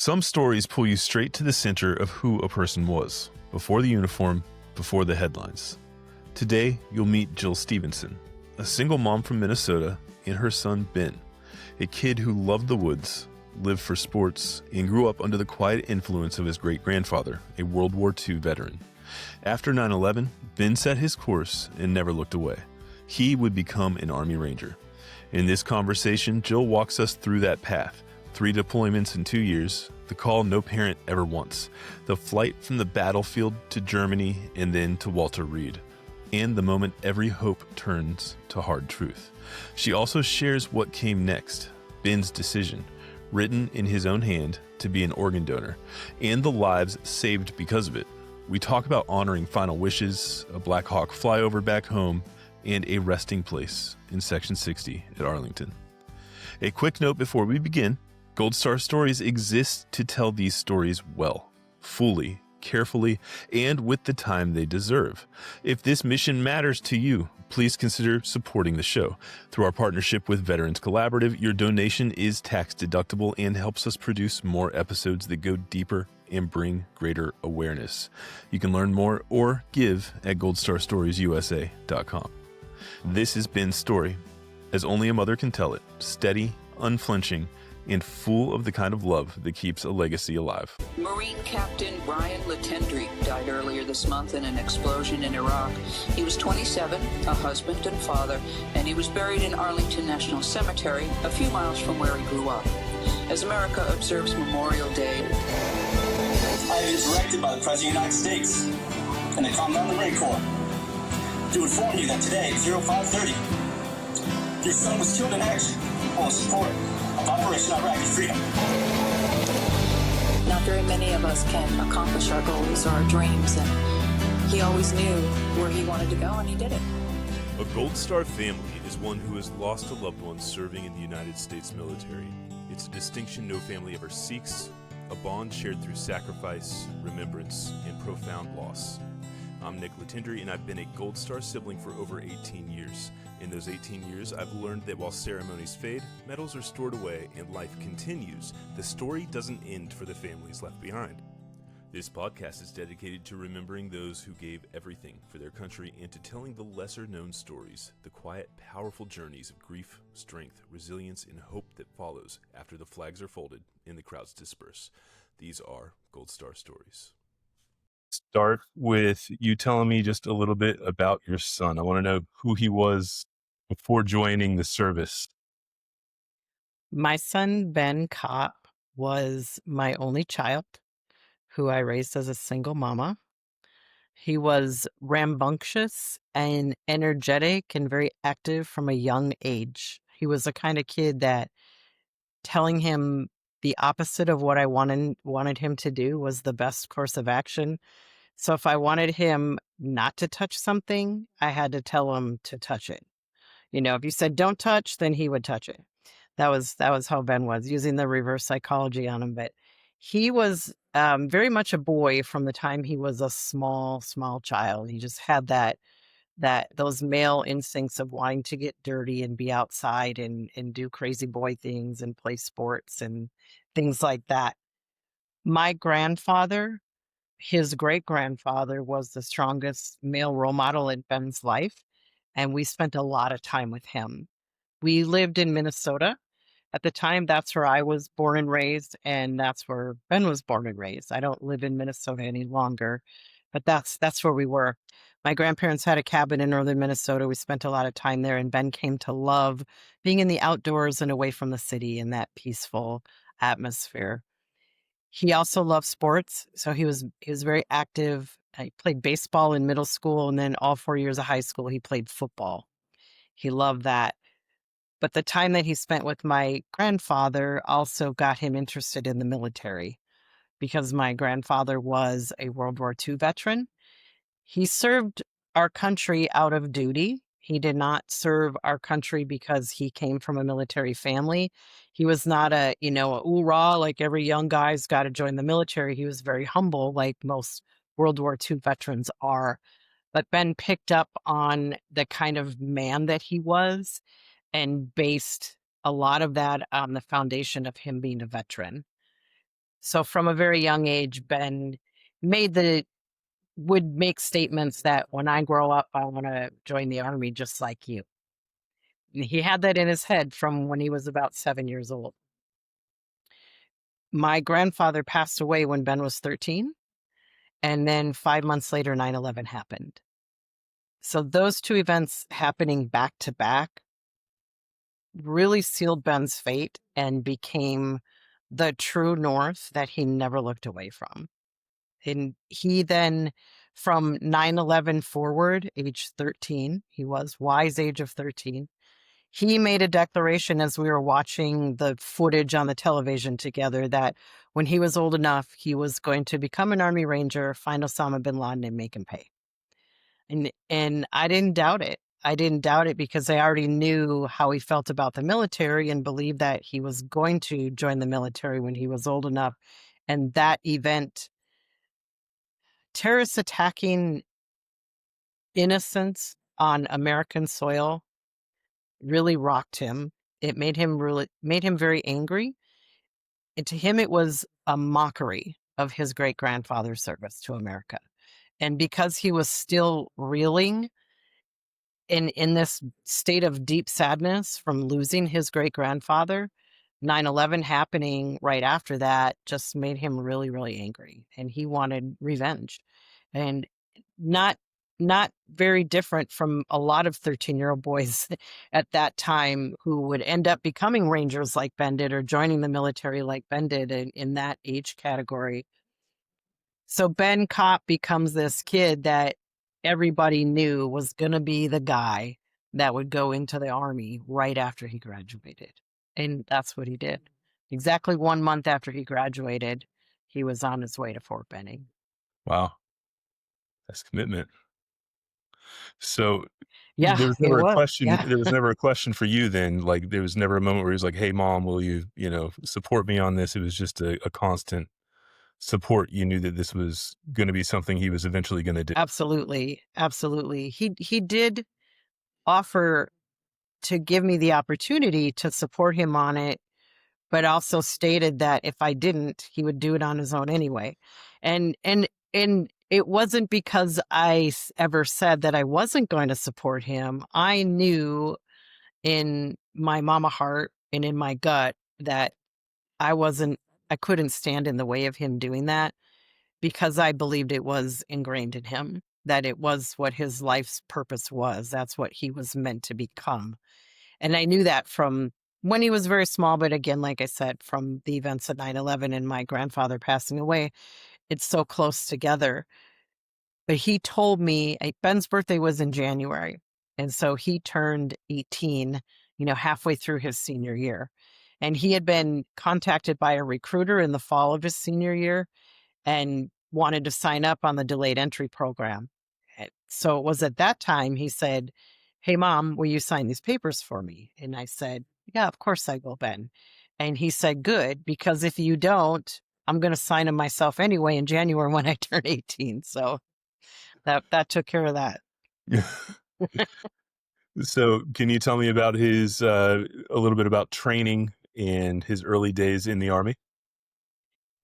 Some stories pull you straight to the center of who a person was, before the uniform, before the headlines. Today, you'll meet Jill Stevenson, a single mom from Minnesota, and her son Ben, a kid who loved the woods, lived for sports, and grew up under the quiet influence of his great-grandfather, a World War II veteran. After 9/11, Ben set his course and never looked away. He would become an Army Ranger. In this conversation, Jill walks us through that path. 3 deployments in 2 years, the call no parent ever wants, the flight from the battlefield to Germany and then to Walter Reed, and the moment every hope turns to hard truth. She also shares what came next, Ben's decision, written in his own hand, to be an organ donor, and the lives saved because of it. We talk about honoring final wishes, a Black Hawk flyover back home, and a resting place in Section 60 at Arlington. A quick note before we begin: Gold Star Stories exists to tell these stories well, fully, carefully, and with the time they deserve. If this mission matters to you, please consider supporting the show. Through our partnership with Veterans Collaborative, your donation is tax deductible and helps us produce more episodes that go deeper and bring greater awareness. You can learn more or give at goldstarsstoriesusa.com. This is Ben's story, as only a mother can tell it, steady, unflinching, and full of the kind of love that keeps a legacy alive. Marine Captain Brian Latendry died earlier this month in an explosion in Iraq. He was 27, a husband and father, and he was buried in Arlington National Cemetery, a few miles from where he grew up. As America observes Memorial Day, I have been directed by the President of the United States and the Commandant of the Marine Corps to inform you that today, 0530, your son was killed in action while support of Operation Iraqi Freedom. Not very many of us can accomplish our goals or our dreams, and he always knew where he wanted to go, and he did it. A Gold Star family is one who has lost a loved one serving in the United States military. It's a distinction no family ever seeks, a bond shared through sacrifice, remembrance, and profound loss. I'm Nick Latendry, and I've been a Gold Star sibling for over 18 years. In those 18 years, I've learned that while ceremonies fade, medals are stored away, and life continues, the story doesn't end for the families left behind. This podcast is dedicated to remembering those who gave everything for their country and to telling the lesser-known stories, the quiet, powerful journeys of grief, strength, resilience, and hope that follows after the flags are folded and the crowds disperse. These are Gold Star Stories. Start with you telling me just a little bit about your son. I want to know who he was before joining the service. My son, Ben Kopp, was my only child who I raised as a single mama. He was rambunctious and energetic and very active from a young age. He was the kind of kid that telling him the opposite of what I wanted him to do was the best course of action. So if I wanted him not to touch something, I had to tell him to touch it. You know, if you said don't touch, then he would touch it. That was how Ben was, using the reverse psychology on him. But he was very much a boy from the time he was a small child. He just had those male instincts of wanting to get dirty and be outside and do crazy boy things and play sports and things like that. My grandfather, his great-grandfather, was the strongest male role model in Ben's life, and we spent a lot of time with him. We lived in Minnesota. At the time, that's where I was born and raised, and that's where Ben was born and raised. I don't live in Minnesota any longer, but that's where we were. My grandparents had a cabin in northern Minnesota. We spent a lot of time there, and Ben came to love being in the outdoors and away from the city in that peaceful atmosphere. He also loved sports, so he was very active. He played baseball in middle school, and then all 4 years of high school, he played football. He loved that. But the time that he spent with my grandfather also got him interested in the military, because my grandfather was a World War II veteran. He served our country out of duty. He did not serve our country because he came from a military family. He was not a hoorah, like every young guy's got to join the military. He was very humble, like most World War II veterans are. But Ben picked up on the kind of man that he was and based a lot of that on the foundation of him being a veteran. So from a very young age, Ben would make statements that when I grow up, I want to join the Army just like you. And he had that in his head from when he was about 7 years old. My grandfather passed away when Ben was 13. And then 5 months later, 9/11 happened. So those two events happening back to back really sealed Ben's fate and became the true north that he never looked away from. And he then, from 9/11 forward, age 13, he was wise age of 13, he made a declaration as we were watching the footage on the television together that when he was old enough, he was going to become an Army Ranger, find Osama bin Laden, and make him pay. And I didn't doubt it. I didn't doubt it because I already knew how he felt about the military and believed that he was going to join the military when he was old enough. And that event, terrorists attacking innocents on American soil, really rocked him. It made him very angry. And to him, it was a mockery of his great grandfather's service to America. And because he was still reeling in this state of deep sadness from losing his great grandfather, 9/11 happening right after that just made him really, really angry. And he wanted revenge. And not very different from a lot of 13-year-old boys at that time who would end up becoming Rangers like Ben did or joining the military like Ben did in that age category. So Ben Kopp becomes this kid that everybody knew was going to be the guy that would go into the Army right after he graduated. And that's what he did. Exactly 1 month after he graduated, he was on his way to Fort Benning. Wow. That's commitment. So Yeah, there was it never a was. question. Yeah. There was never a question for you then. Like there was never a moment where he was like, "Hey, mom, will you, support me on this?" It was just a constant support. You knew that this was going to be something he was eventually going to do. Absolutely. Absolutely. He did offer to give me the opportunity to support him on it, but also stated that if I didn't, he would do it on his own anyway. And it wasn't because I ever said that I wasn't going to support him. I knew in my mama heart and in my gut that I couldn't stand in the way of him doing that because I believed it was ingrained in him, that it was what his life's purpose was. That's what he was meant to become. And I knew that from when he was very small, but again, like I said, from the events of 9/11 and my grandfather passing away, it's so close together. But he told me, Ben's birthday was in January. And so he turned 18, halfway through his senior year. And he had been contacted by a recruiter in the fall of his senior year and wanted to sign up on the delayed entry program. So it was at that time he said, "Hey, Mom, will you sign these papers for me?" And I said, "Yeah, of course I will, Ben." And he said, "Good, because if you don't, I'm going to sign them myself anyway in January when I turn 18. So that took care of that. So can you tell me about his, a little bit about training and his early days in the Army?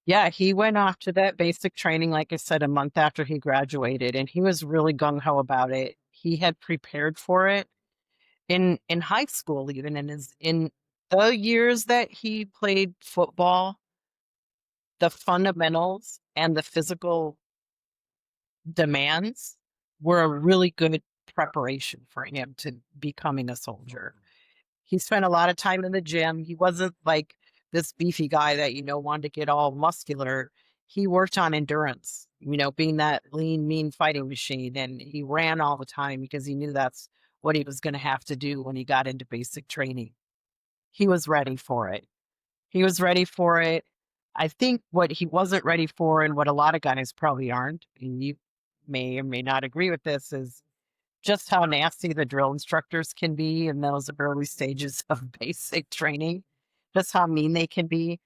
Yeah, he went off to that basic training, like I said, a month after he graduated, and he was really gung ho about it. He had prepared for it in high school, even in the years that he played football. The fundamentals and the physical demands were a really good preparation for him to becoming a soldier. He spent a lot of time in the gym. He wasn't like this beefy guy that, wanted to get all muscular. He worked on endurance, being that lean, mean fighting machine. And he ran all the time because he knew that's what he was going to have to do when he got into basic training. He was ready for it. He was ready for it. I think what he wasn't ready for, and what a lot of guys probably aren't, and you may or may not agree with this, is just how nasty the drill instructors can be in those early stages of basic training, just how mean they can be.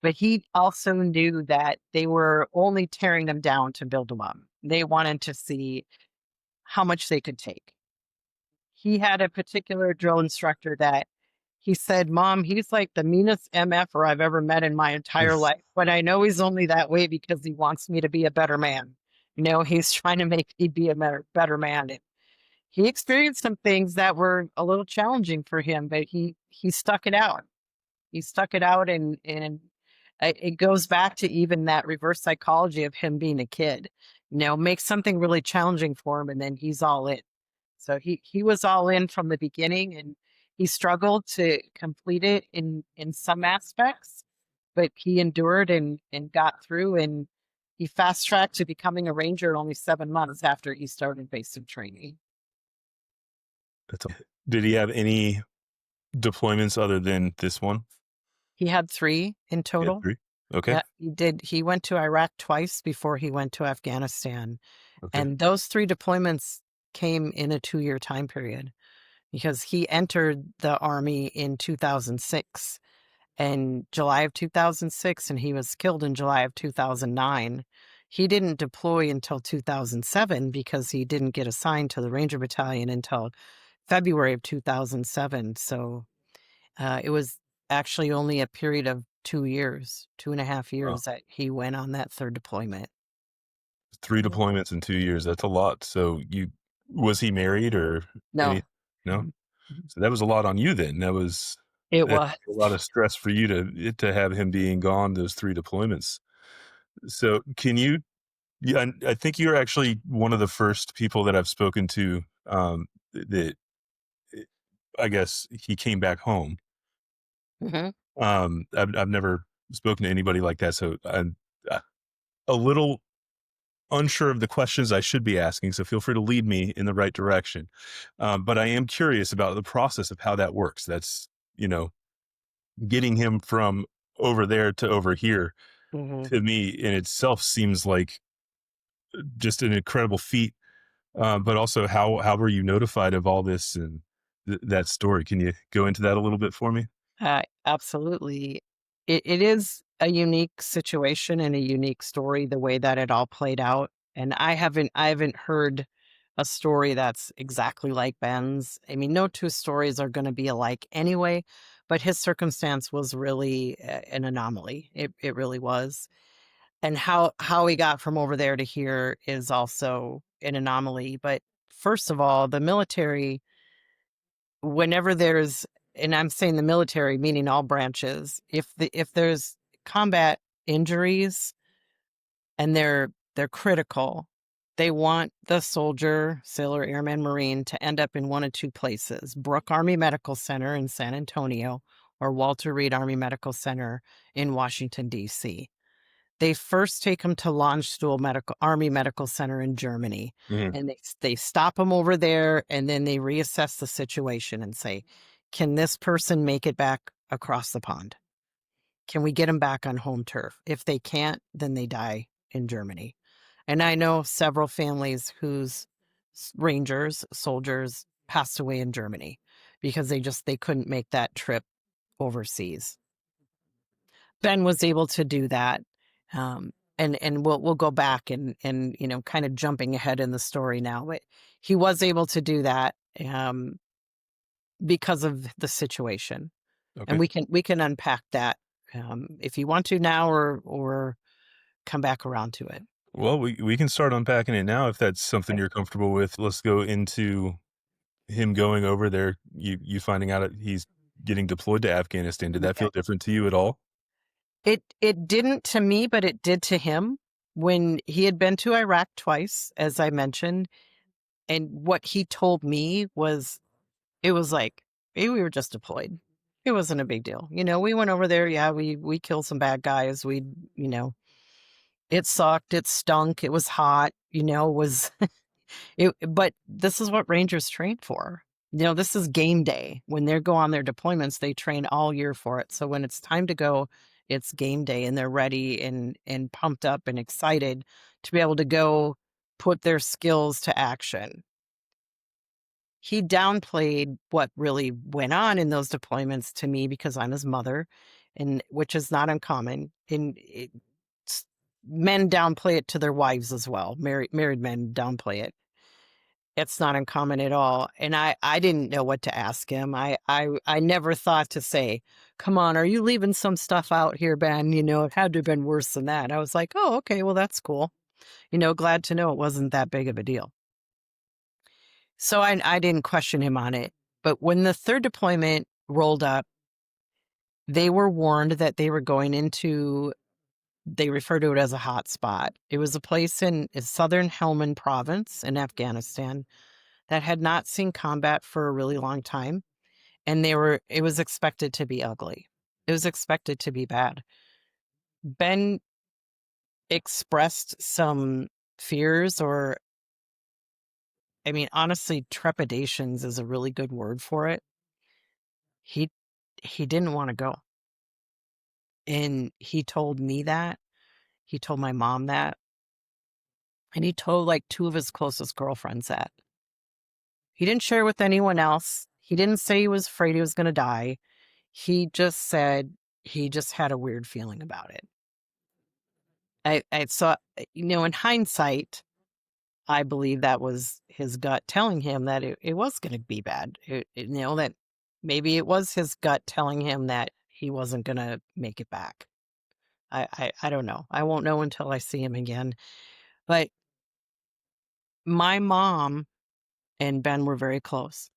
But he also knew that they were only tearing them down to build them up. They wanted to see how much they could take. He had a particular drill instructor that He said, "Mom, he's like the meanest MFer I've ever met in my entire life. But I know he's only that way because he wants me to be a better man. He's trying to make me be a better man." And he experienced some things that were a little challenging for him, but he stuck it out. He stuck it out, and it goes back to even that reverse psychology of him being a kid. Make something really challenging for him, and then he's all in. So he was all in from the beginning, and he struggled to complete it in some aspects, but he endured and got through, and he fast tracked to becoming a ranger only 7 months after he started basic training. Did he have any deployments other than this one? He had 3 in He had total. 3? Okay. Yeah, he did. He went to Iraq twice before he went to Afghanistan. Okay. And those 3 deployments came in a 2-year time period because he entered the Army in 2006 and July of 2006, and he was killed in July of 2009. He didn't deploy until 2007 because he didn't get assigned to the Ranger Battalion until February of 2007. So it was actually only a period of 2 years, 2.5 years that he went on that 3rd deployment. 3 Yeah. deployments in 2 years. That's a lot. So was he married or No. any? No? Mhm. So that was a lot on you then. That's Was. a lot of stress for you to have him being gone those 3 deployments. So can you yeah, I think you're actually one of the first people that I've spoken to, that I guess he came back home. Mhm. I've never spoken to anybody like that, so I'm a little unsure of the questions I should be asking, so feel free to lead me in the right direction. But I am curious about the process of how that works. That's, getting him from over there to over here, Mhm. to me in itself seems like just an incredible feat. But also, how were you notified of all this and that story? Can you go into that a little bit for me? Absolutely. It is a unique situation and a unique story, the way that it all played out. And I haven't heard a story that's exactly like Ben's. I mean, no 2 stories are going to be alike anyway, but his circumstance was really an anomaly. It really was. And how he got from over there to here is also an anomaly. But first of all, the military, whenever there's, and I'm saying the military, meaning all branches, if there's combat injuries and they're critical, they want the soldier, sailor, airman, marine to end up in one of 2 places: Brooke Army Medical Center in San Antonio or Walter Reed Army Medical Center in Washington, D.C. They first take them to Army Medical Center in Germany, Mhm. and they stop them over there, and then they reassess the situation and say, "Can this person make it back across the pond? Can we get them back on home turf? If they can't, then they die in Germany." And I know several families whose rangers, soldiers passed away in Germany because they couldn't make that trip overseas. Ben was able to do that. And we'll go back and kind of jumping ahead in the story now, but he was able to do that because of the situation. And Okay. we can unpack that if you want to now, or come back around to it. Well, we can start unpacking it now if that's something Okay. you're comfortable with. Let's go into him going over there. You finding out that he's getting deployed to Afghanistan. Did that Okay. feel different to you at all? It didn't to me, but it did to him when he had been to Iraq twice, as I mentioned. And what he told me was, it was like, "Hey, we were just deployed. It wasn't a big deal. We went over there. Yeah, we killed some bad guys. You know, it sucked. It stunk. It was hot. Was it? But this is what Rangers train for. This is game day. When they go on their deployments, they train all year for it. So when it's time to go, it's game day, and they're ready and pumped up and excited to be able to go put their skills to action." He downplayed what really went on in those deployments to me because I'm his mother, and which is not uncommon. And men downplay it to their wives as well. Married men downplay it. It's not uncommon at all. And I didn't know what to ask him. I never thought to say, come on, are you leaving some stuff out here, Ben? It had to have been worse than that. I was like, oh, okay, well, that's cool. Glad to know it wasn't that big of a deal. So I didn't question him on it. But when the third deployment rolled up, they were warned that they were going into, they refer to it as a hot spot. It was a place in southern Helmand province in Afghanistan that had not seen combat for a really long time. And it was expected to be ugly. It was expected to be bad. Ben expressed some fears, or, I mean, honestly, trepidations is a really good word for it. He didn't want to go. And he told me that. He told my mom that. And he told like two of his closest girlfriends that. He didn't share with anyone else. He didn't say he was afraid he was going to die. He just said he just had a weird feeling about it. I saw, in hindsight, I believe that was his gut telling him that it was going to be bad. That maybe it was his gut telling him that he wasn't going to make it back. I don't know. I won't know until I see him again. But my mom and Ben were very close.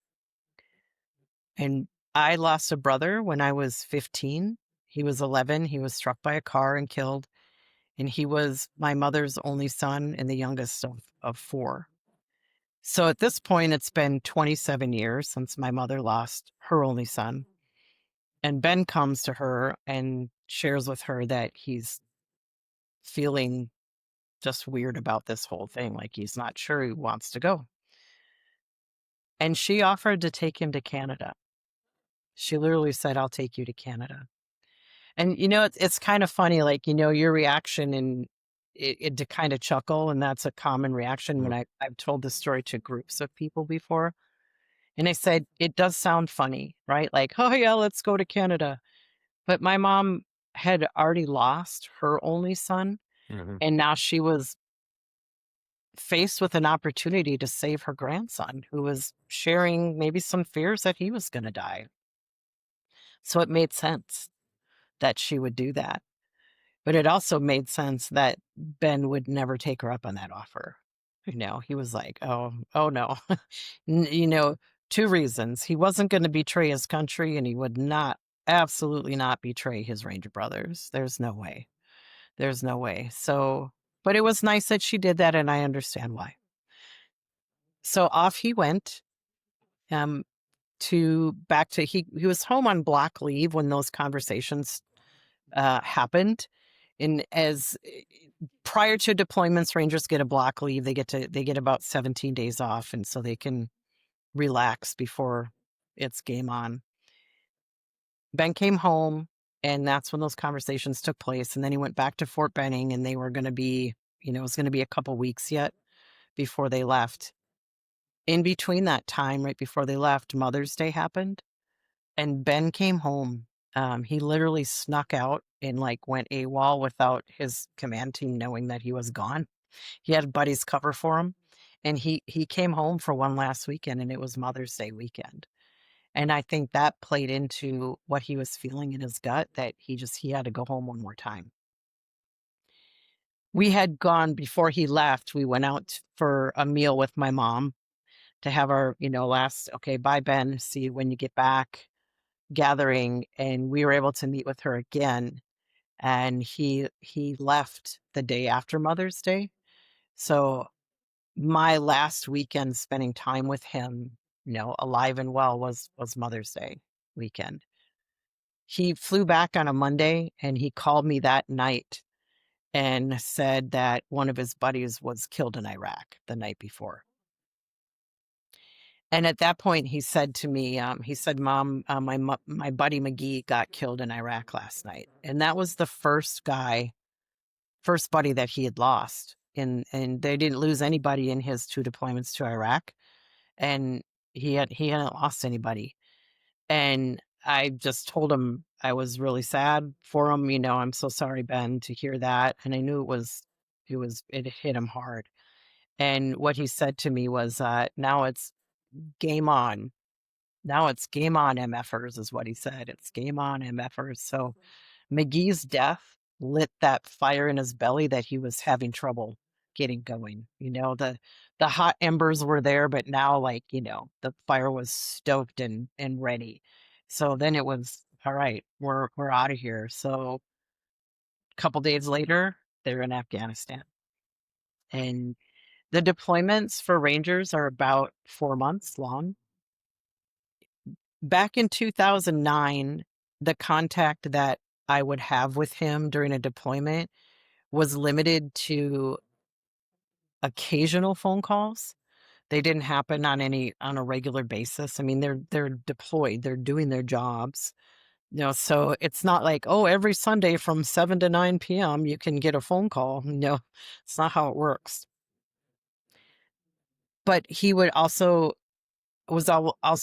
And I lost a brother when I was 15. He was 11. He was struck by a car and killed. And he was my mother's only son and the youngest of four. So at this point, it's been 27 years since my mother lost her only son. And Ben comes to her and shares with her that he's feeling just weird about this whole thing. Like he's not sure he wants to go. And she offered to take him to Canada. She literally said, I'll take you to Canada. And, it's kind of funny, like, your reaction and it to kind of chuckle. And that's a common reaction when I've told this story to groups of people before. And I said, it does sound funny, right? Like, oh yeah, let's go to Canada. But my mom had already lost her only son. Mhm. And now she was faced with an opportunity to save her grandson, who was sharing maybe some fears that he was going to die. So it made sense that she would do that. But it also made sense that Ben would never take her up on that offer. He was like, oh no. Two reasons. He wasn't going to betray his country, and he would absolutely not betray his Ranger brothers. There's no way. There's no way. So, but it was nice that she did that, and I understand why. So off he went. He was home on block leave when those conversations happened. And as prior to deployments, Rangers get a block leave. They get about 17 days off, and so they can relax before it's game on. Ben came home, and that's when those conversations took place. And then he went back to Fort Benning, and they were going to be, it was going to be a couple weeks yet before they left. In between that time, right before they left, Mother's Day happened, and Ben came home. He literally snuck out and went AWOL without his command team knowing that he was gone. He had buddies cover for him, and he came home for one last weekend, and it was Mother's Day weekend. And I think that played into what he was feeling in his gut, that he had to go home one more time. We had gone before he left. We went out for a meal with my mom to have our, last, okay, bye, Ben, see you when you get back gathering. And we were able to meet with her again. And he left the day after Mother's Day. So my last weekend spending time with him, alive and well, was Mother's Day weekend. He flew back on a Monday, and he called me that night and said that one of his buddies was killed in Iraq the night before. And at that point, he said to me, Mom, my buddy McGee got killed in Iraq last night. And that was the first buddy that he had lost. And they didn't lose anybody in his 2 deployments to Iraq. And he hadn't lost anybody. And I just told him I was really sad for him. I'm so sorry, Ben, to hear that. And I knew it hit him hard. And what he said to me was, now it's game on. Now it's game on, MFers, is what he said. It's game on, MFers. So McGee's death lit that fire in his belly that he was having trouble getting going. The hot embers were there, but now, like, the fire was stoked and ready. So then it was, all right, we're out of here. So a couple days later, they're in Afghanistan. And the deployments for Rangers are about 4 months long. Back in 2009, the contact that I would have with him during a deployment was limited to occasional phone calls. They didn't happen on a regular basis. I mean, they're deployed, they're doing their jobs. So it's not like, oh, every Sunday from 7 to 9 p.m. you can get a phone call. No, it's not how it works. But he was also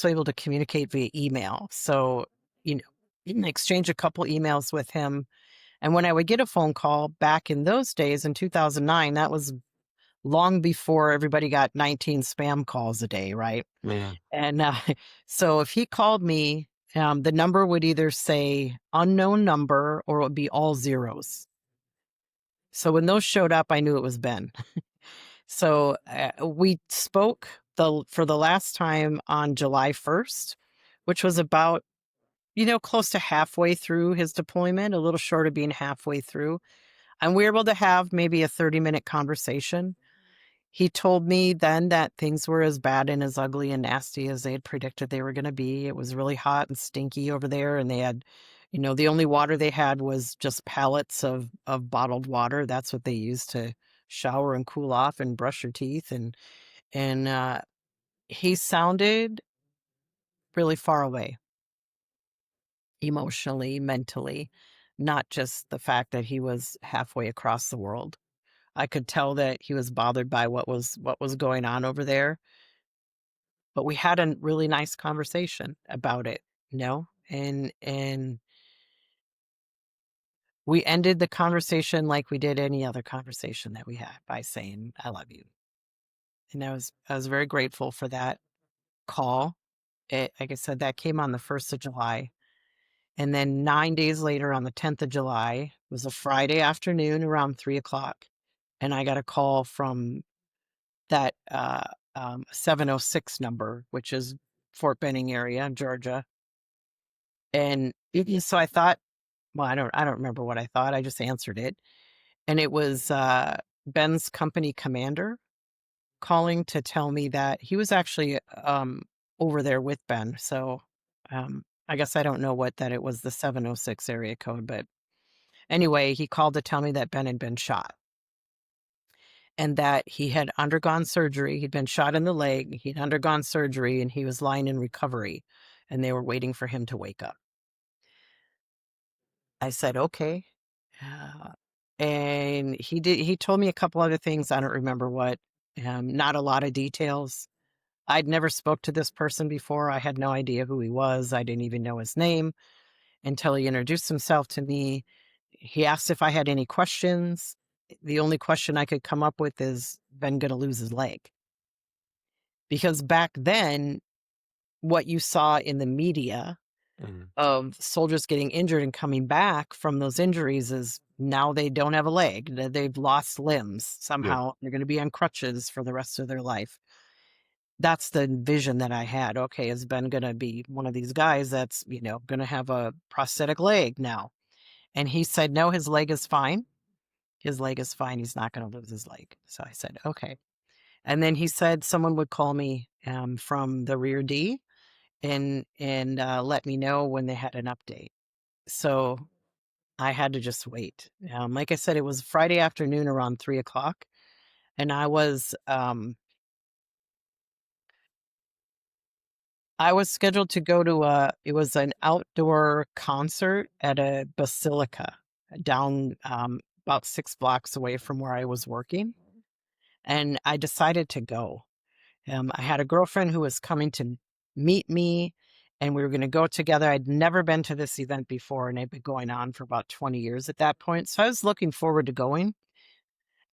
able to communicate via email. So, you can exchange a couple emails with him. And when I would get a phone call back in those days in 2009, that was long before everybody got 19 spam calls a day, right? Man. And so if he called me, the number would either say unknown number or it would be all zeros. So when those showed up, I knew it was Ben. So we spoke for the last time on July 1st, which was about, close to halfway through his deployment, a little short of being halfway through. And we were able to have maybe a 30-minute conversation. He told me then that things were as bad and as ugly and nasty as they had predicted they were going to be. It was really hot and stinky over there. And they had, the only water they had was just pallets of bottled water. That's what they used to shower and cool off and brush your teeth. And he sounded really far away, emotionally, mentally, not just the fact that he was halfway across the world. I could tell that he was bothered by what was going on over there. But we had a really nice conversation about it, and we ended the conversation like we did any other conversation that we had by saying, I love you. And I was very grateful for that call. Like I said, that came on the 1st of July. And then 9 days later, on the 10th of July, it was a Friday afternoon around 3:00. And I got a call from that 706 number, which is Fort Benning area, Georgia. And so I thought, well, I don't remember what I thought. I just answered it. And it was Ben's company commander calling to tell me that he was actually over there with Ben. So I guess I don't know that it was the 706 area code, but anyway, he called to tell me that Ben had been shot and that he had undergone surgery. He'd been shot in the leg. He'd undergone surgery and he was lying in recovery and they were waiting for him to wake up. I said, okay. And he told me a couple other things. I don't remember what, not a lot of details. I'd never spoke to this person before. I had no idea who he was. I didn't even know his name until he introduced himself to me. He asked if I had any questions. The only question I could come up with is, Ben going to lose his leg? Because back then, what you saw in the media of soldiers getting injured and coming back from those injuries is now they don't have a leg. They've lost limbs somehow. Yeah. They're going to be on crutches for the rest of their life. That's the vision that I had. Okay, is Ben going to be one of these guys that's, going to have a prosthetic leg now? And he said, no, his leg is fine. His leg is fine. He's not going to lose his leg. So I said, okay. And then he said someone would call me from the rear D and let me know when they had an update. So I had to just wait. Like I said, it was Friday afternoon around 3:00, and I was scheduled to go to it was an outdoor concert at a basilica down about 6 blocks away from where I was working, and I decided to go. I had a girlfriend who was coming to meet me, and we were going to go together. I'd never been to this event before, and it'd been going on for about 20 years at that point. So I was looking forward to going.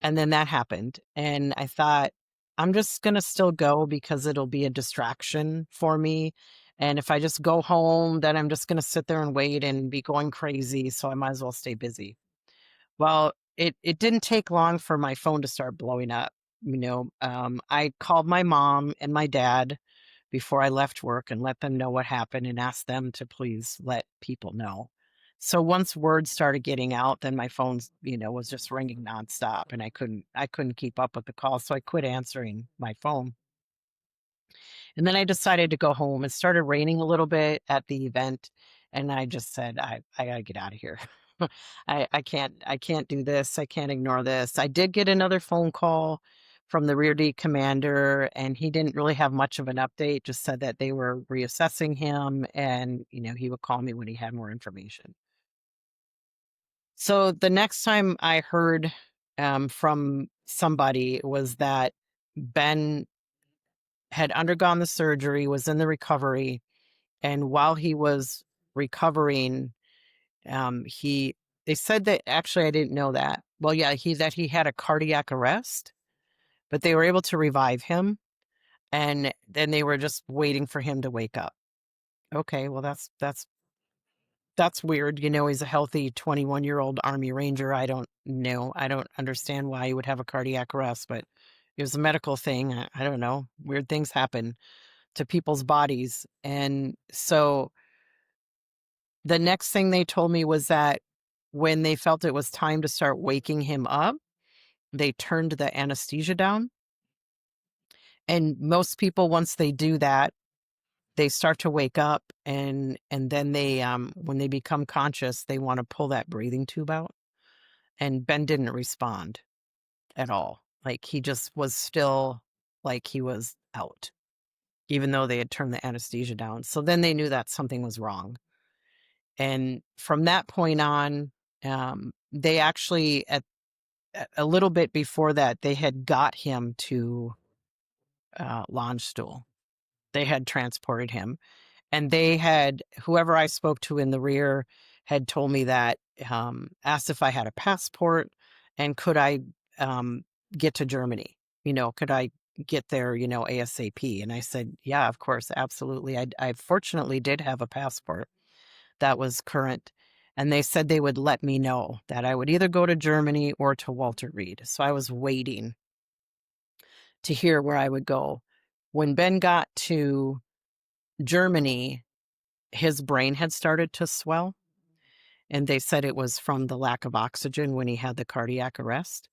And then that happened. And I thought, I'm just going to still go because it'll be a distraction for me. And if I just go home, then I'm just going to sit there and wait and be going crazy. So I might as well stay busy. Well, it didn't take long for my phone to start blowing up. I called my mom and my dad before I left work and let them know what happened and asked them to please let people know. So once word started getting out, then my phone's, was just ringing nonstop and I couldn't keep up with the call. So I quit answering my phone. And then I decided to go home. It started raining a little bit at the event. And I just said, I gotta get out of here. I can't do this. I can't ignore this. I did get another phone call from the Rear D commander, and he didn't really have much of an update, just said that they were reassessing him and, he would call me when he had more information. So the next time I heard from somebody was that Ben had undergone the surgery, was in the recovery, and while he was recovering, he they said that actually I didn't know that. Well, yeah, he had a cardiac arrest, but they were able to revive him, and then they were just waiting for him to wake up. Okay, well that's weird. He's a healthy 21-year-old Army Ranger. I don't know. I don't understand why he would have a cardiac arrest, but it was a medical thing. I don't know. Weird things happen to people's bodies. And so the next thing they told me was that when they felt it was time to start waking him up, they turned the anesthesia down. And most people, once they do that, they start to wake up and then they when they become conscious, they want to pull that breathing tube out. And Ben didn't respond at all. Like he just was still like he was out, even though they had turned the anesthesia down. So then they knew that something was wrong. And from that point on, they actually, at a little bit before that, they had got him to launch stool. They had transported him. And they had, whoever I spoke to in the rear had told me that, asked if I had a passport and could I get to Germany? Could I get there, ASAP? And I said, yeah, of course, absolutely. I fortunately did have a passport that was current. And they said they would let me know that I would either go to Germany or to Walter Reed. So I was waiting to hear where I would go. When Ben got to Germany, his brain had started to swell. And they said it was from the lack of oxygen when he had the cardiac arrest.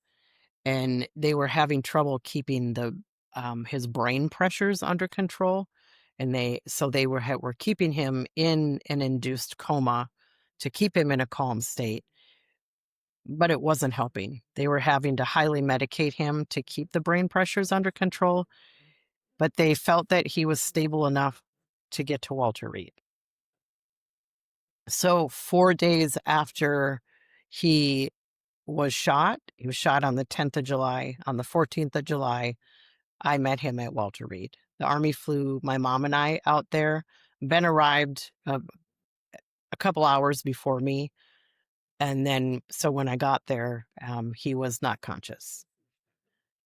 And they were having trouble keeping his brain pressures under control. And they were keeping him in an induced coma to keep him in a calm state. But it wasn't helping. They were having to highly medicate him to keep the brain pressures under control. But they felt that he was stable enough to get to Walter Reed. So 4 days after he was shot on the 10th of July. On the 14th of July, I met him at Walter Reed. The Army flew my mom and I out there. Ben arrived a couple hours before me. And then, so when I got there, he was not conscious.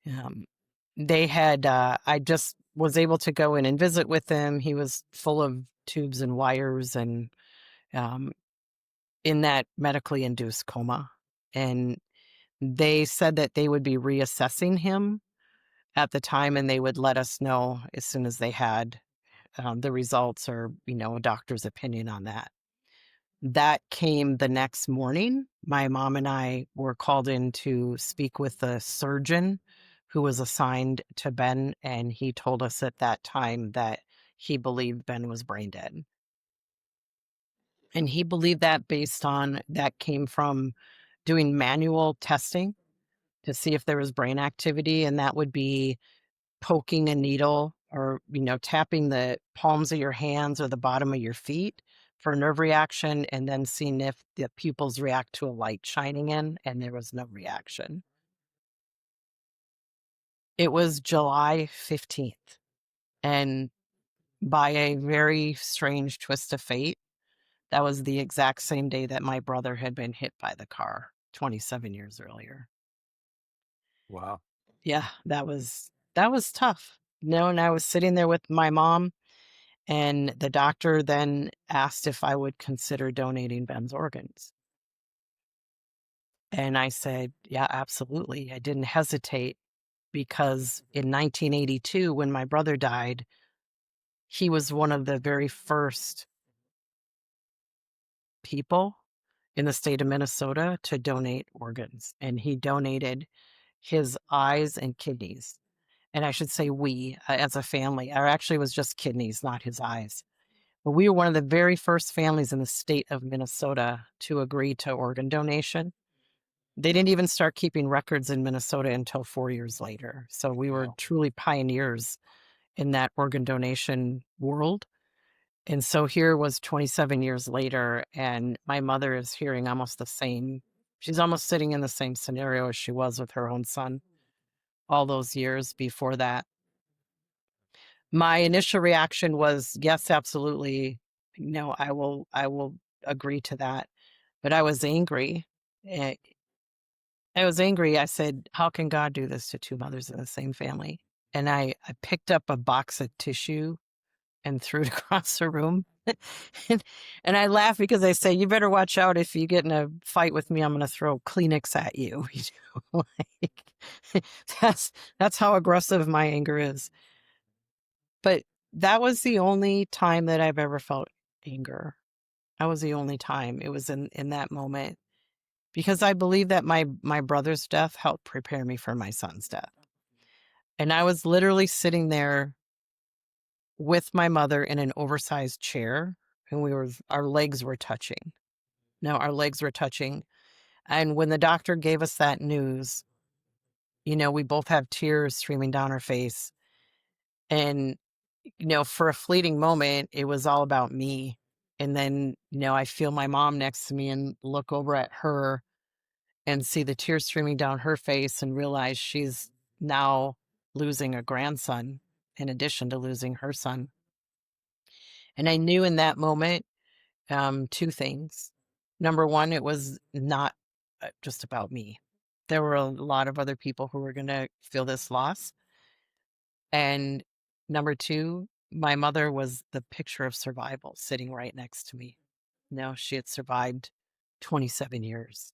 I just was able to go in and visit with him. He was full of tubes and wires and in that medically induced coma. And they said that they would be reassessing him at the time and they would let us know as soon as they had the results or, a doctor's opinion on that. That came the next morning. My mom and I were called in to speak with the surgeon who was assigned to Ben, and he told us at that time that he believed Ben was brain dead. And he believed that that came from doing manual testing to see if there was brain activity, and that would be poking a needle or, tapping the palms of your hands or the bottom of your feet for nerve reaction, and then seeing if the pupils react to a light shining in, and there was no reaction. It was July 15th, and by a very strange twist of fate, that was the exact same day that my brother had been hit by the car 27 years earlier. Wow. Yeah, that was that was tough. And I was sitting there with my mom, and the doctor then asked if I would consider donating Ben's organs. And I said, yeah, absolutely. I didn't hesitate because in 1982, when my brother died, he was one of the very first people in the state of Minnesota to donate organs. And he donated his eyes and kidneys. And I should say we, as a family, or actually it was just kidneys, not his eyes. But we were one of the very first families in the state of Minnesota to agree to organ donation. They didn't even start keeping records in Minnesota until 4 years later. So we were truly pioneers in that organ donation world. And so here was 27 years later, and my mother is hearing almost the same. She's almost sitting in the same scenario as she was with her own son all those years before that. My initial reaction was, yes, absolutely. No, I will agree to that. But I was angry. Eh, I was angry. I said, how can God do this to two mothers in the same family? And I picked up a box of tissue and threw it across the room. and I laugh because I say, you better watch out. If you get in a fight with me, I'm going to throw Kleenex at you. Like, that's how aggressive my anger is. But that was the only time that I've ever felt anger. That was the only time. It was in that moment, because I believe that my brother's death helped prepare me for my son's death. And I was literally sitting there with my mother in an oversized chair, and our legs were touching. No, our legs were touching. And when the doctor gave us that news, we both have tears streaming down our face. And, for a fleeting moment, it was all about me. And then, I feel my mom next to me and look over at her and see the tears streaming down her face and realize she's now losing a grandson in addition to losing her son. And I knew in that moment, two things. Number one, it was not just about me. There were a lot of other people who were going to feel this loss. And number two, my mother was the picture of survival sitting right next to me. She had survived 27 years.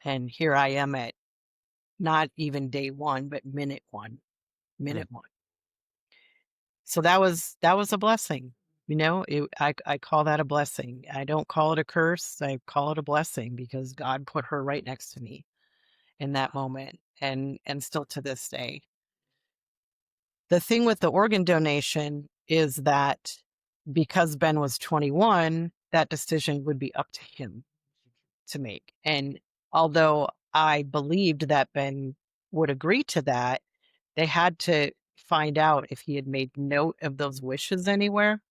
And here I am at not even day one, but minute one. So that was a blessing. I call that a blessing. I don't call it a curse. I call it a blessing because God put her right next to me in that moment, and still to this day. The thing with the organ donation is that because Ben was 21, that decision would be up to him to make. And although I believed that Ben would agree to that, they had to find out if he had made note of those wishes anywhere.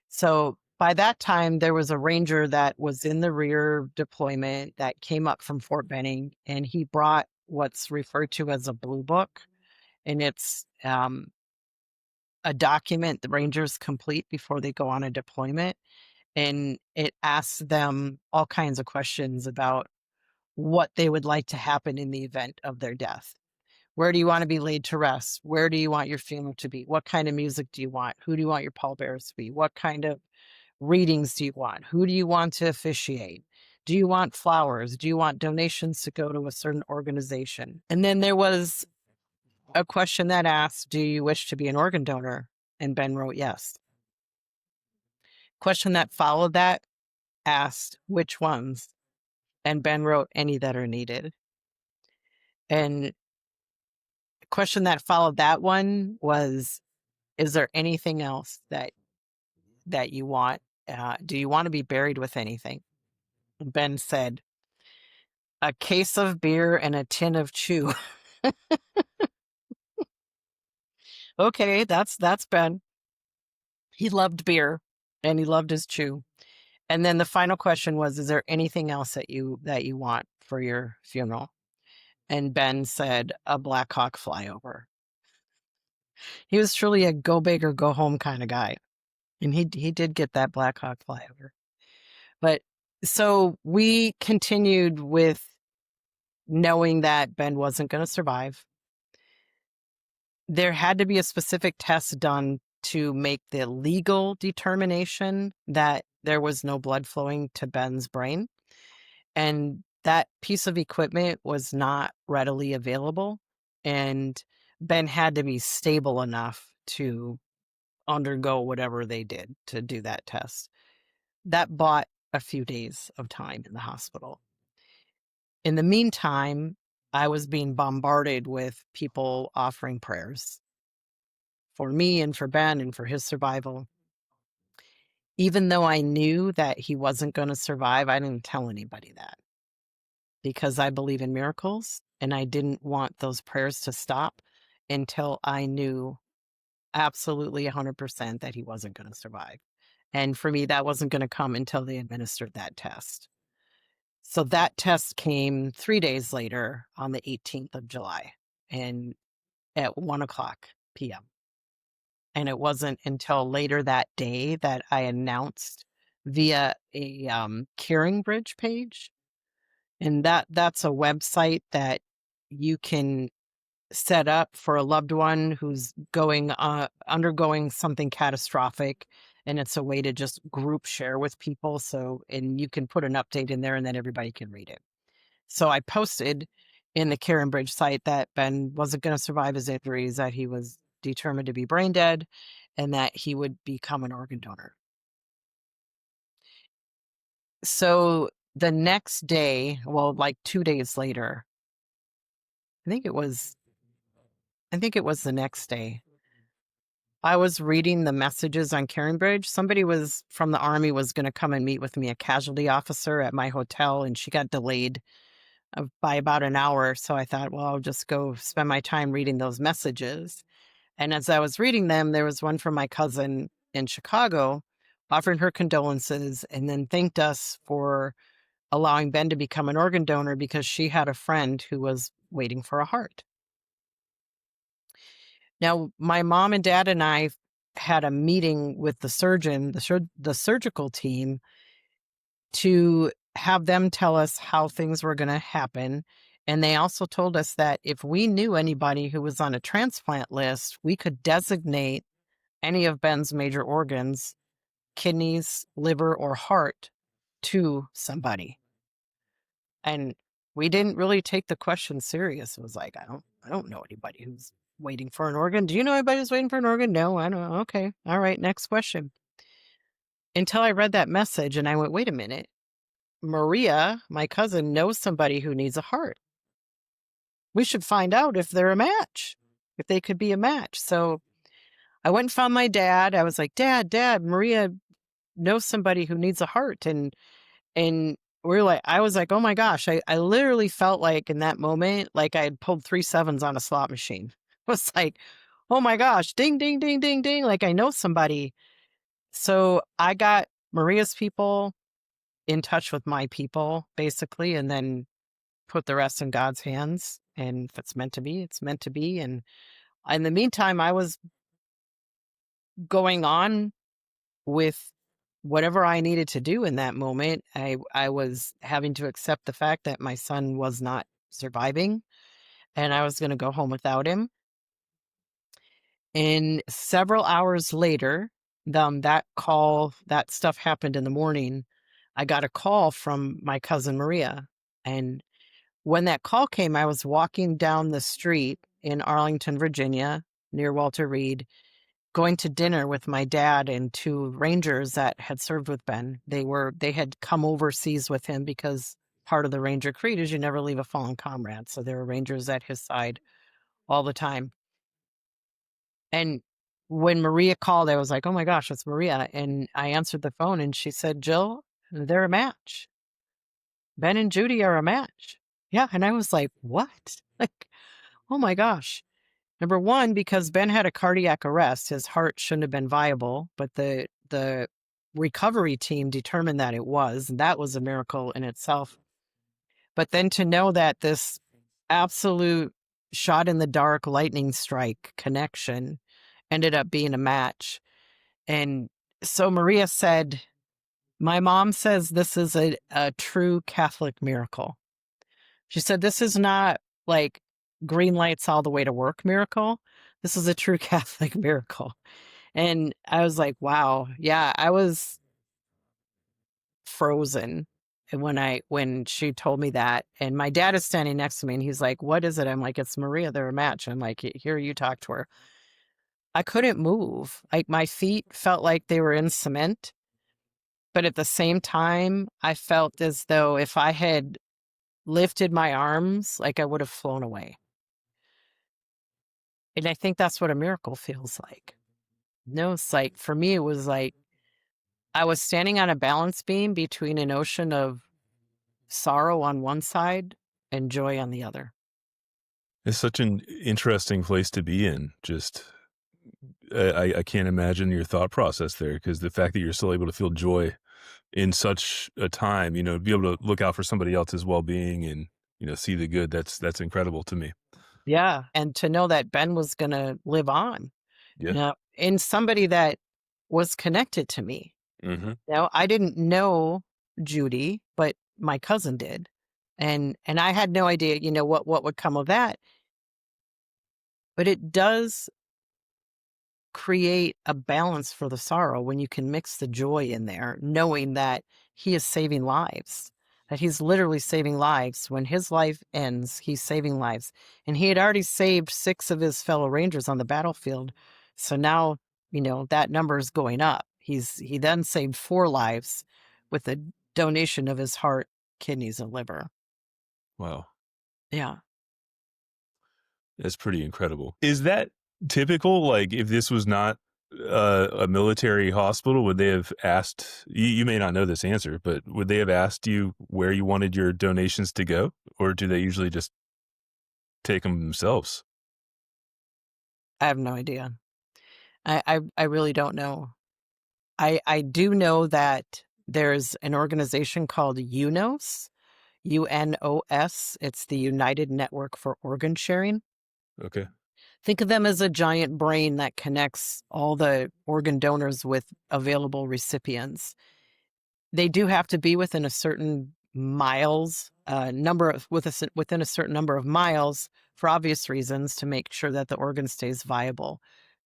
So by that time, there was a ranger that was in the rear deployment that came up from Fort Benning, and he brought what's referred to as a blue book. And it's a document the rangers complete before they go on a deployment. And it asks them all kinds of questions about what they would like to happen in the event of their death. Where do you want to be laid to rest? Where do you want your funeral to be? What kind of music do you want? Who do you want your pallbearers to be? What kind of readings do you want? Who do you want to officiate? Do you want flowers? Do you want donations to go to a certain organization? And then there was a question that asked, do you wish to be an organ donor? And Ben wrote yes. Question that followed that asked, which ones? And Ben wrote, any that are needed. And the question that followed that one was, is there anything else that you want? Do you want to be buried with anything? And Ben said, a case of beer and a tin of chew. Okay, that's Ben. He loved beer and he loved his chew. And then the final question was, is there anything else that you want for your funeral? And Ben said, a Black Hawk flyover. He was truly a go big or go home kind of guy. And he did get that Black Hawk flyover. But so we continued with knowing that Ben wasn't going to survive. there had to be a specific test done to make the legal determination that there was no blood flowing to Ben's brain. And that piece of equipment was not readily available. And Ben had to be stable enough to undergo whatever they did to do that test. That bought a few days of time in the hospital. In the meantime, I was being bombarded with people offering prayers for me and for Ben and for his survival. Even though I knew that he wasn't going to survive, I didn't tell anybody that because I believe in miracles and I didn't want those prayers to stop until I knew absolutely 100% that he wasn't going to survive. And for me, that wasn't going to come until they administered that test. So that test came 3 days later on the 18th of July and at 1:00 p.m. And it wasn't until later that day that I announced via a Caring Bridge page. And that's a website that you can set up for a loved one who's undergoing something catastrophic, and it's a way to just group share with people. So, and you can put an update in there and then everybody can read it. So I posted in the Caring Bridge site that Ben wasn't going to survive his injuries, that he was determined to be brain dead, and that he would become an organ donor. So the next day, well, like 2 days later, I think it was the next day, I was reading the messages on Caring Bridge. Somebody was from the Army was going to come and meet with me, a casualty officer at my hotel, and she got delayed by about an hour. So I thought, well, I'll just go spend my time reading those messages. And as I was reading them, there was one from my cousin in Chicago offering her condolences and then thanked us for allowing Ben to become an organ donor because she had a friend who was waiting for a heart. Now, my mom and dad and I had a meeting with the surgeon, the surgical team, to have them tell us how things were going to happen. And they also told us that if we knew anybody who was on a transplant list, we could designate any of Ben's major organs, kidneys, liver, or heart, to somebody. And we didn't really take the question serious. It was like, I don't know anybody who's waiting for an organ. Do you know anybody who's waiting for an organ? No, I don't know. Okay. All right. Next question. Until I read that message and I went, wait a minute. Maria, my cousin, knows somebody who needs a heart. We should find out if they're a match, if they could be a match. So I went and found my dad. I was like, Dad, Maria knows somebody who needs a heart. And I was like, oh my gosh, I literally felt like in that moment, like I had pulled 3 sevens on a slot machine. It was like, oh my gosh, ding, ding, ding, ding, ding. Like I know somebody. So I got Maria's people in touch with my people, basically, and then put the rest in God's hands. And if it's meant to be, it's meant to be. And in the meantime, I was going on with whatever I needed to do in that moment. I was having to accept the fact that my son was not surviving and I was going to go home without him. And several hours later, that stuff happened in the morning. I got a call from my cousin Maria. And when that call came, I was walking down the street in Arlington, Virginia, near Walter Reed, going to dinner with my dad and 2 Rangers that had served with Ben. They had come overseas with him because part of the Ranger creed is you never leave a fallen comrade. So there were Rangers at his side all the time. And when Maria called, I was like, oh my gosh, it's Maria. And I answered the phone and she said, Jill, they're a match. Ben and Judy are a match. Yeah. And I was like, what? Like, oh my gosh. Number one, because Ben had a cardiac arrest, his heart shouldn't have been viable, but the recovery team determined that it was, and that was a miracle in itself. But then to know that this absolute shot in the dark lightning strike connection ended up being a match. And so Maria said, my mom says this is a true Catholic miracle. She said, this is not like green lights all the way to work miracle. This is a true Catholic miracle. And I was like, wow. Yeah, I was frozen when she told me that. And my dad is standing next to me and he's like, "What is it?" I'm like, "It's Maria, they're a match." I'm like, "Here, you talk to her." I couldn't move. Like my feet felt like they were in cement, but at the same time, I felt as though if I had lifted my arms, like I would have flown away. And I think that's what a miracle feels like. No, it's like for me, it was like I was standing on a balance beam between an ocean of sorrow on one side and joy on the other. It's such an interesting place to be in. Just, I can't imagine your thought process there, because the fact that you're still able to feel joy in such a time, be able to look out for somebody else's well-being and, see the good. That's incredible to me. Yeah, and to know that Ben was gonna live on, Yeah. and somebody that was connected to me. Hmm. I didn't know Judy, but my cousin did, and I had no idea, what would come of that. But it does create a balance for the sorrow when you can mix the joy in there, knowing that he is saving lives, that he's literally saving lives. When his life ends, he's saving lives. And he had already saved 6 of his fellow Rangers on the battlefield. So now, that number is going up. He then saved 4 lives with the donation of his heart, kidneys, and liver. Wow. Yeah. That's pretty incredible. Is that typical? Like, if this was not a military hospital, would they have asked you? You may not know this answer, but would they have asked you where you wanted your donations to go, or do they usually just take them themselves? I have no idea. I really don't know. I do know that there's an organization called UNOS, UNOS. It's the United Network for Organ Sharing. Okay. Think of them as a giant brain that connects all the organ donors with available recipients. They do have to be within a certain miles within a certain number of miles for obvious reasons to make sure that the organ stays viable.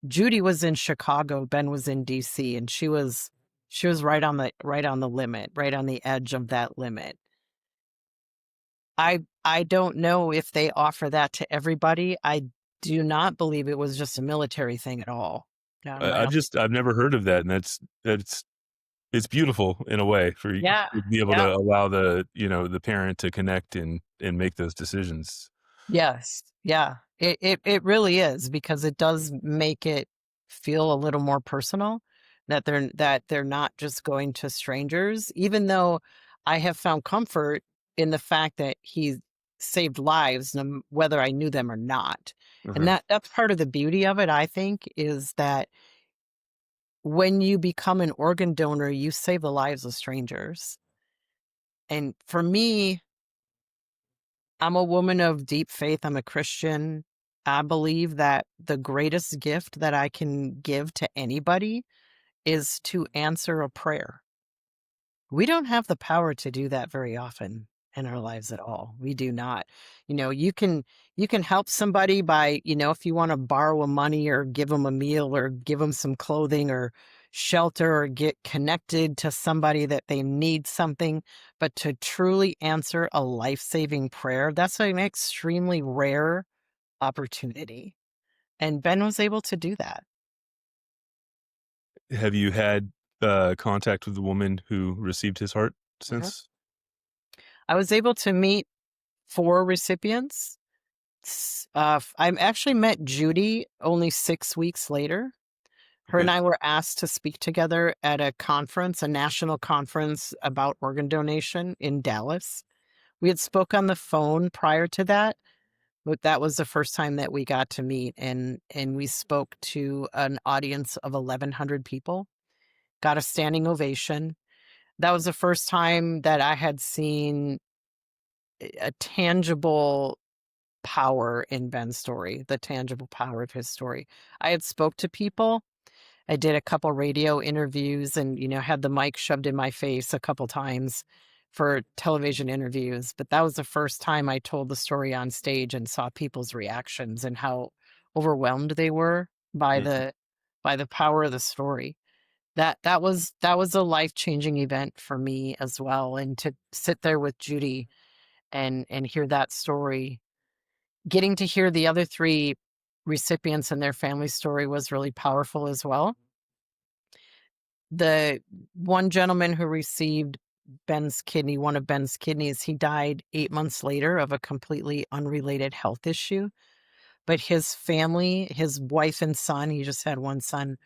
Judy was in Chicago, Ben was in DC, and she was right on the limit, right on the edge of that limit. I don't know if they offer that to everybody. I do not believe it was just a military thing at all. No, I don't think. I've never heard of that, and that's it's beautiful in a way for you Yeah, to be able yeah. to allow the parent to connect and make those decisions. Yes. Yeah. It really is, because it does make it feel a little more personal that they're not just going to strangers, even though I have found comfort in the fact that he saved lives, whether I knew them or not. And Okay. that's part of the beauty of it, I think, is that when you become an organ donor, you save the lives of strangers. And for me, I'm a woman of deep faith. I'm a Christian. I believe that the greatest gift that I can give to anybody is to answer a prayer. We don't have the power to do that very often in our lives at all. We do not. You can help somebody by, if you want to borrow a money or give them a meal or give them some clothing or shelter or get connected to somebody that they need something, but to truly answer a life-saving prayer, that's an extremely rare opportunity. And Ben was able to do that. Have you had contact with the woman who received his heart Mhm. since? I was able to meet 4 recipients. I actually met Judy only 6 weeks later. Her and Okay. I were asked to speak together at a conference, a national conference about organ donation in Dallas. We had spoke on the phone prior to that, but that was the first time that we got to meet, and we spoke to an audience of 1,100 people, got a standing ovation. That was the first time that I had seen a tangible power in Ben's story, the tangible power of his story. I had spoke to people. I did a couple radio interviews and, had the mic shoved in my face a couple times for television interviews. But that was the first time I told the story on stage and saw people's reactions and how overwhelmed they were by Mhm. the power of the story. That was a life-changing event for me as well, and to sit there with Judy and hear that story. Getting to hear the other 3 recipients and their family story was really powerful as well. The one gentleman who received one of Ben's kidneys, he died 8 months later of a completely unrelated health issue, but his family, his wife and son, he just had 1 son,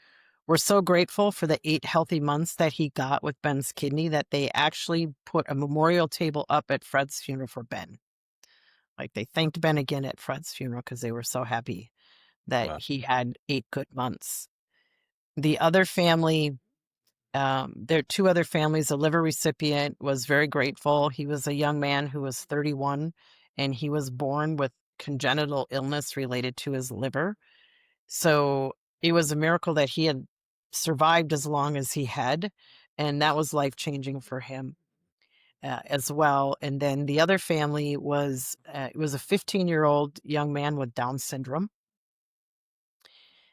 were so grateful for the 8 healthy months that he got with Ben's kidney that they actually put a memorial table up at Fred's funeral for Ben. Like, they thanked Ben again at Fred's funeral because they were so happy that Wow. he had 8 good months. The other family, there are 2 other families. The liver recipient was very grateful. He was a young man who was 31, and he was born with congenital illness related to his liver. So it was a miracle that he had survived as long as he had, and that was life-changing for him, as well. And then the other family was, it was a 15-year-old young man with Down syndrome.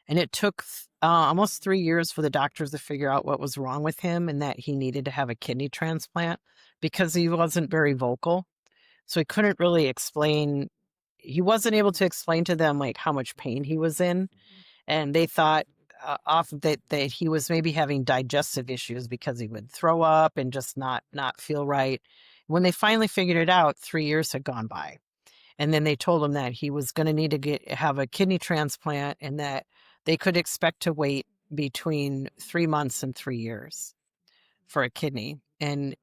And it took almost 3 years for the doctors to figure out what was wrong with him and that he needed to have a kidney transplant because he wasn't very vocal. So he couldn't really explain. He wasn't able to explain to them like how much pain he was in. And they thought off of that he was maybe having digestive issues because he would throw up and just not feel right. When they finally figured it out, 3 years had gone by. And then they told him that he was going to need to have a kidney transplant and that they could expect to wait between 3 months and 3 years for a kidney. And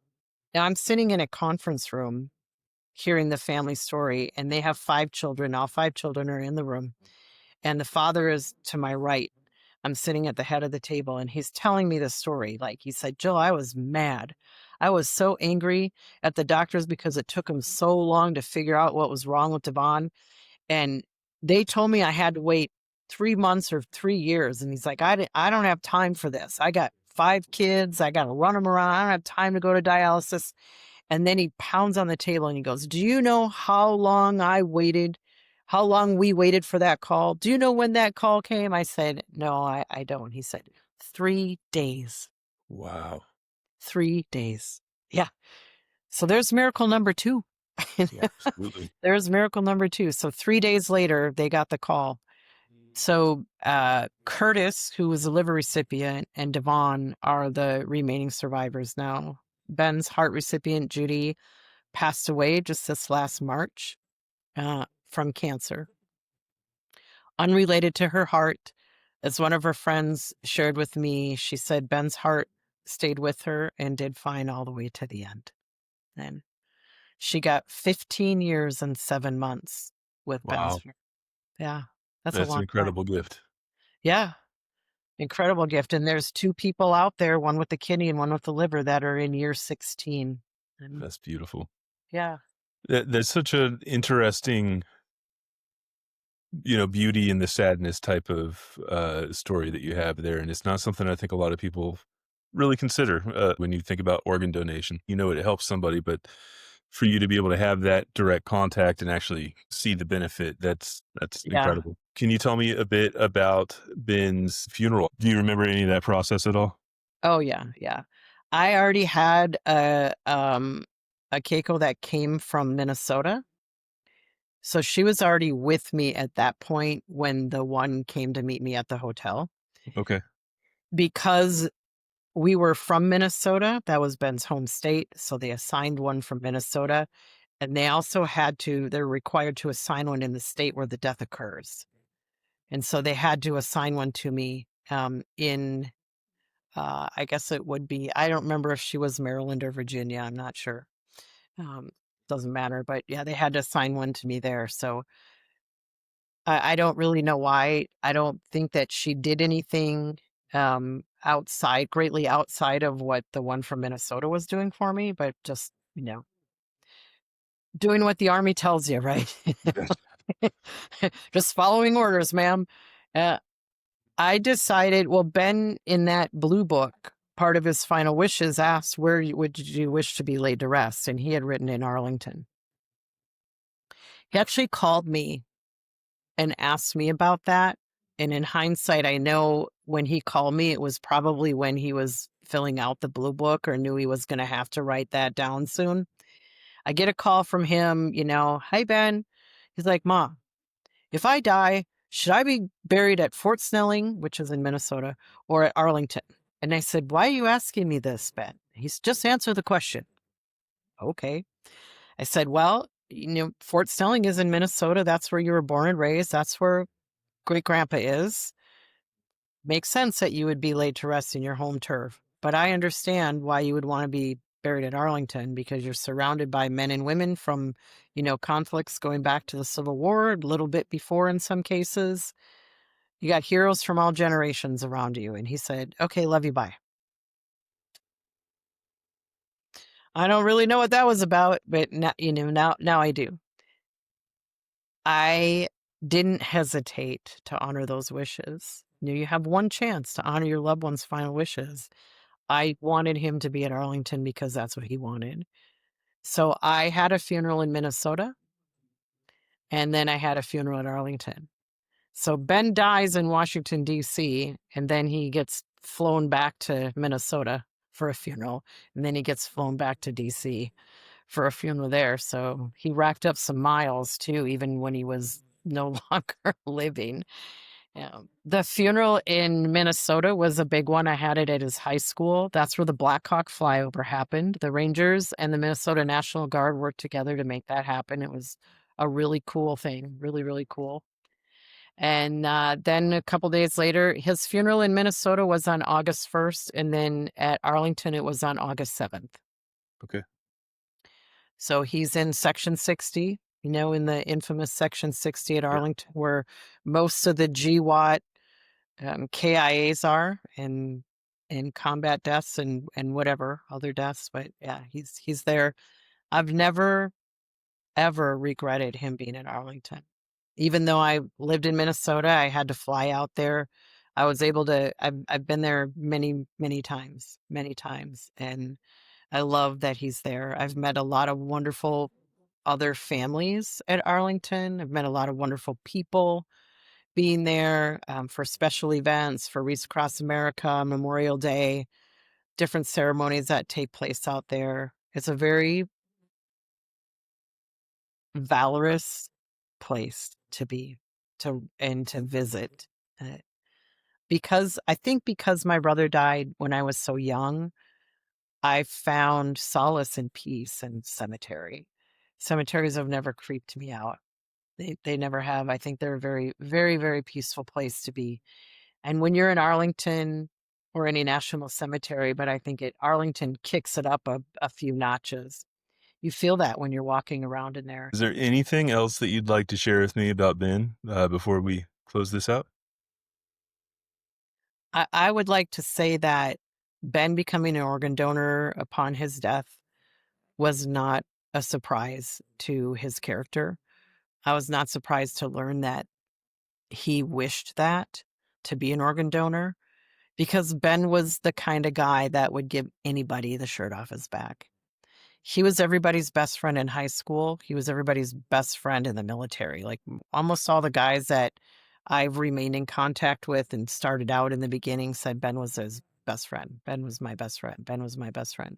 now I'm sitting in a conference room hearing the family story, and they have 5 children. All 5 children are in the room, and the father is to my right. I'm sitting at the head of the table, and he's telling me the story. Like, he said, "Jill, I was mad. I was so angry at the doctors because it took them so long to figure out what was wrong with Devon. And they told me I had to wait 3 months or 3 years." And he's like, I don't have time for this. I got 5 kids. I got to run them around. I don't have time to go to dialysis." And then he pounds on the table and he goes, "Do you know how long how long we waited for that call? Do you know when that call came?" I said, "No, I don't." He said, 3 days. Wow. 3 days. Yeah. So there's miracle number 2. Yeah, absolutely. There's miracle number 2. So 3 days later, they got the call. So Curtis, who was a liver recipient, and Devon are the remaining survivors now. Ben's heart recipient, Judy, passed away just this last March from cancer. Unrelated to her heart, as one of her friends shared with me, she said Ben's heart stayed with her and did fine all the way to the end. And she got 15 years and 7 months with Ben's Wow. heart. Yeah, that's a That's an long time. incredible gift. Yeah, incredible gift. And there's 2 people out there, one with the kidney and one with the liver, that are in year 16. And That's beautiful. yeah, There's such an interesting, beauty in the sadness type of story that you have there. And it's not something I think a lot of people really consider when you think about organ donation. It helps somebody, but for you to be able to have that direct contact and actually see the benefit, that's yeah. incredible. Can you tell me a bit about Ben's funeral? Do you remember any of that process at all? Oh yeah, yeah. I already had a Keiko that came from Minnesota. So she was already with me at that point when the one came to meet me at the hotel. Okay. Because we were from Minnesota, that was Ben's home state, so they assigned one from Minnesota, and they also they're required to assign one in the state where the death occurs. And so they had to assign one to me in I guess it would be, I don't remember if she was Maryland or Virginia, I'm not sure. Um, doesn't matter, but yeah, they had to assign one to me there. So I don't really know why. I don't think that she did anything greatly outside of what the one from Minnesota was doing for me, but just, doing what the Army tells you, right? Just following orders, ma'am. Uh, I decided, well, Ben, in that blue book, part of his final wishes asked, "Where would you wish to be laid to rest?" And he had written in Arlington. He actually called me and asked me about that. And in hindsight, I know when he called me, it was probably when he was filling out the blue book or knew he was going to have to write that down soon. I get a call from him, "Hi, Ben." He's like, "Ma, if I die, should I be buried at Fort Snelling, which is in Minnesota, or at Arlington?" And I said, "Why are you asking me this, Ben?" He's, "Just answer the question." Okay. I said, "Well, Fort Snelling is in Minnesota. That's where you were born and raised. That's where great grandpa is. Makes sense that you would be laid to rest in your home turf. But I understand why you would want to be buried at Arlington, because you're surrounded by men and women from, conflicts going back to the Civil War, a little bit before in some cases. You got heroes from all generations around you." And he said, "Okay, love you, bye." I don't really know what that was about, but now I do. I didn't hesitate to honor those wishes. You have one chance to honor your loved one's final wishes. I wanted him to be at Arlington because that's what he wanted. So I had a funeral in Minnesota, and then I had a funeral at Arlington. So Ben dies in Washington, D.C., and then he gets flown back to Minnesota for a funeral, and then he gets flown back to D.C. for a funeral there. So he racked up some miles too, even when he was no longer living. Yeah. The funeral in Minnesota was a big one. I had it at his high school. That's where the Black Hawk flyover happened. The Rangers and the Minnesota National Guard worked together to make that happen. It was a really cool thing, really, really cool. And then a couple days later, his funeral in Minnesota was on August 1st, and then at Arlington, it was on August 7th. Okay. So he's in Section 60, in the infamous Section 60 at Arlington, where most of the GWAT KIAs are, and combat deaths and whatever other deaths. But yeah, he's there. I've never, ever regretted him being in Arlington. Even though I lived in Minnesota, I had to fly out there. I was able to, I've been there many, many times, and I love that he's there. I've met a lot of wonderful other families at Arlington. I've met a lot of wonderful people being there for special events, for Wreaths Across America, Memorial Day, different ceremonies that take place out there. It's a very valorous place to be, and to visit. Uh, because my brother died when I was so young, I found solace and peace in cemetery. Cemeteries have never creeped me out. They never have. I think they're a very, very, very peaceful place to be. And when you're in Arlington or any national cemetery, but I think Arlington kicks it up a few notches. You feel that when you're walking around in there. Is there anything else that you'd like to share with me about Ben before we close this out? I would like to say that Ben becoming an organ donor upon his death was not a surprise to his character. I was not surprised to learn that he wished that, to be an organ donor, because Ben was the kind of guy that would give anybody the shirt off his back. He was everybody's best friend in high school. He was everybody's best friend in the military. Like almost all the guys that I've remained in contact with and started out in the beginning said Ben was his best friend. Ben was my best friend. Ben was my best friend.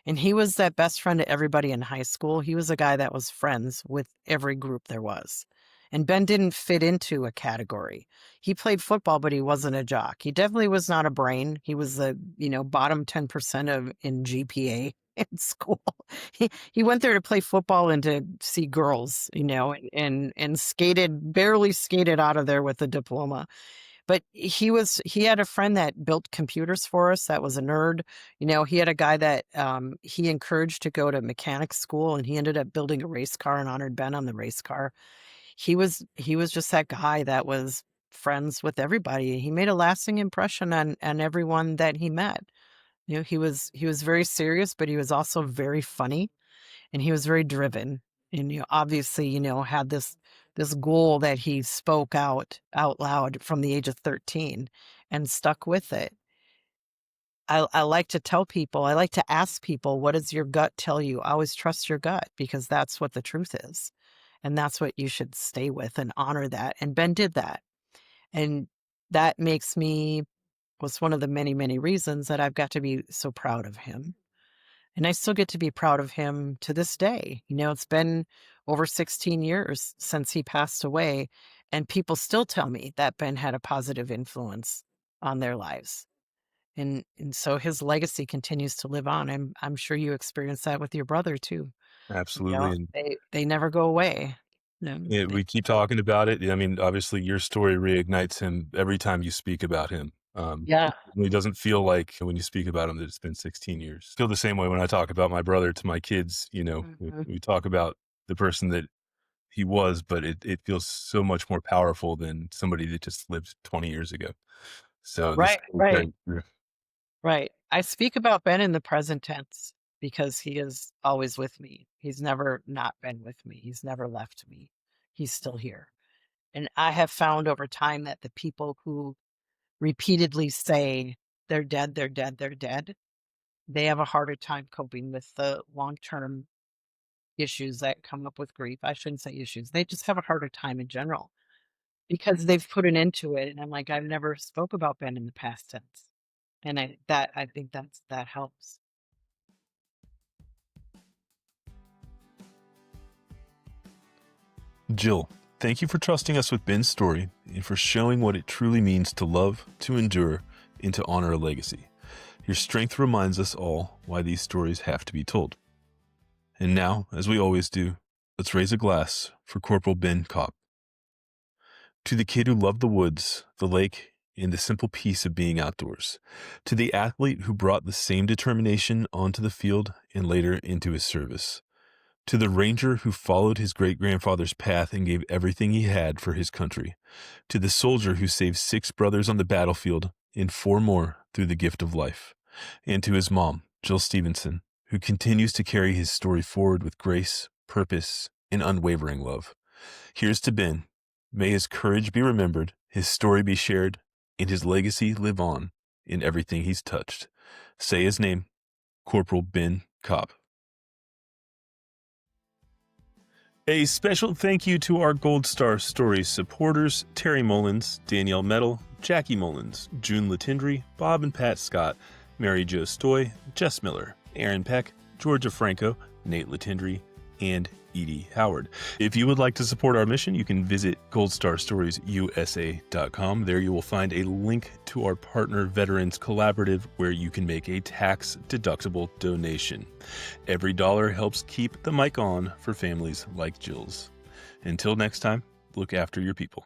And he was that best friend to everybody in high school. He was a guy that was friends with every group there was. And Ben didn't fit into a category. He played football, but he wasn't a jock. He definitely was not a brain. He was the, bottom 10% in GPA in school. He went there to play football and to see girls, and barely skated out of there with a diploma. But he had a friend that built computers for us that was a nerd. He had a guy that he encouraged to go to mechanic school, and he ended up building a race car and honored Ben on the race car. He was just that guy that was friends with everybody. He made a lasting impression on everyone that he met. He was very serious, but he was also very funny, and he was very driven. And obviously, had this goal that he spoke out loud from the age of 13 and stuck with it. I like to tell people, I like to ask people, what does your gut tell you? Always trust your gut, because that's what the truth is. And that's what you should stay with and honor that. And Ben did that. And that was one of the many, many reasons that I've got to be so proud of him. And I still get to be proud of him to this day. It's been over 16 years since he passed away, and people still tell me that Ben had a positive influence on their lives. And so his legacy continues to live on. I'm sure you experienced that with your brother too. Absolutely. And They never go away. No, we keep talking about it. I mean, obviously, your story reignites him every time you speak about him. yeah, It doesn't feel like when you speak about him that it's been 16 years. I feel the same way when I talk about my brother to my kids. mhm. We talk about the person that he was, but it feels so much more powerful than somebody that just lived 20 years ago. So this Right, is right, very true. right. I speak about Ben in the present tense because he is always with me. He's never not been with me. He's never left me. He's still here. And I have found over time that the people who repeatedly say they're dead, they're dead, they're dead, they have a harder time coping with the long-term issues that come up with grief. I shouldn't say issues. They just have a harder time in general because they've put an end to it. And I'm like, I've never spoke about Ben in the past tense. And I think that helps. Jill, thank you for trusting us with Ben's story and for showing what it truly means to love, to endure, and to honor a legacy. Your strength reminds us all why these stories have to be told. And now, as we always do, let's raise a glass for Corporal Ben Kopp. To the kid who loved the woods, the lake, and the simple peace of being outdoors. To the athlete who brought the same determination onto the field and later into his service. To the ranger who followed his great-grandfather's path and gave everything he had for his country. To the soldier who saved 6 brothers on the battlefield and 4 more through the gift of life. And to his mom, Jill Stevenson, who continues to carry his story forward with grace, purpose, and unwavering love. Here's to Ben. May his courage be remembered, his story be shared, and his legacy live on in everything he's touched. Say his name, Corporal Ben Kopp. A special thank you to our Gold Star Stories supporters, Terry Mullins, Danielle Mettle, Jackie Mullins, June Latindry, Bob and Pat Scott, Mary Jo Stoy, Jess Miller, Aaron Peck, Georgia Franco, Nate Latindry, and Edie Howard. If you would like to support our mission, you can visit goldstarStoriesUSA.com. There you will find a link to our Partner Veterans Collaborative where you can make a tax-deductible donation. Every dollar helps keep the mic on for families like Jill's. Until next time, look after your people.